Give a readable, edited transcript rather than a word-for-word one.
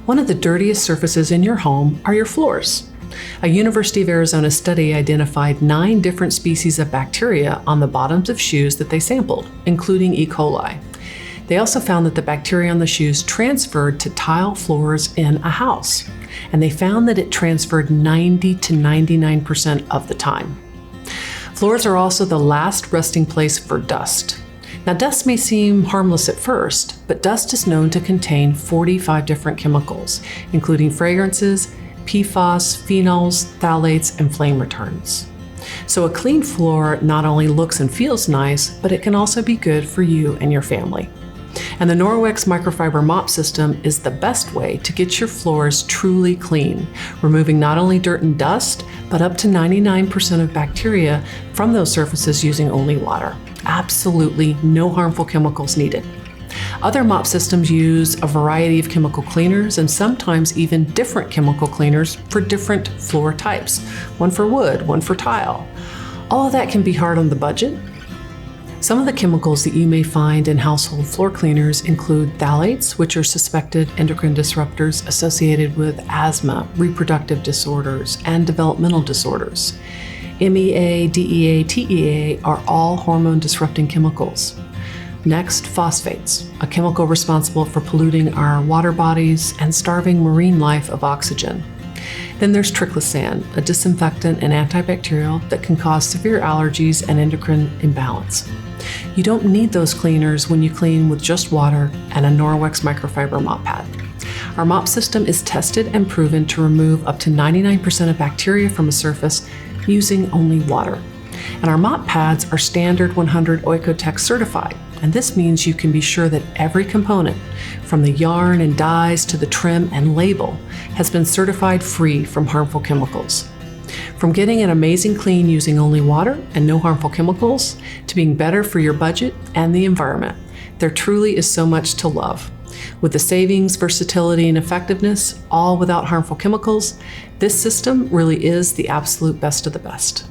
One of the dirtiest surfaces in your home are your floors. A University of Arizona study identified 9 different species of bacteria on the bottoms of shoes that they sampled, including E. coli. They also found that the bacteria on the shoes transferred to tile floors in a house, and they found that it transferred 90 to 99% of the time. Floors are also the last resting place for dust. Now, dust may seem harmless at first, but dust is known to contain 45 different chemicals, including fragrances, PFAS, phenols, phthalates, and flame retardants. So a clean floor not only looks and feels nice, but it can also be good for you and your family. And the Norwex microfiber mop system is the best way to get your floors truly clean, removing not only dirt and dust, but up to 99% of bacteria from those surfaces using only water. Absolutely no harmful chemicals needed. Other mop systems use a variety of chemical cleaners and sometimes even different chemical cleaners for different floor types. One for wood, one for tile. All of that can be hard on the budget. Some of the chemicals that you may find in household floor cleaners include phthalates, which are suspected endocrine disruptors associated with asthma, reproductive disorders, and developmental disorders. MEA, DEA, TEA are all hormone-disrupting chemicals. Next, phosphates, a chemical responsible for polluting our water bodies and starving marine life of oxygen. Then there's triclosan, a disinfectant and antibacterial that can cause severe allergies and endocrine imbalance. You don't need those cleaners when you clean with just water and a Norwex microfiber mop pad. Our mop system is tested and proven to remove up to 99% of bacteria from a surface using only water. And our mop pads are standard 100 Oikotex certified. And this means you can be sure that every component, from the yarn and dyes to the trim and label, has been certified free from harmful chemicals. From getting an amazing clean using only water and no harmful chemicals, to being better for your budget and the environment, there truly is so much to love. With the savings, versatility, and effectiveness, all without harmful chemicals, this system really is the absolute best of the best.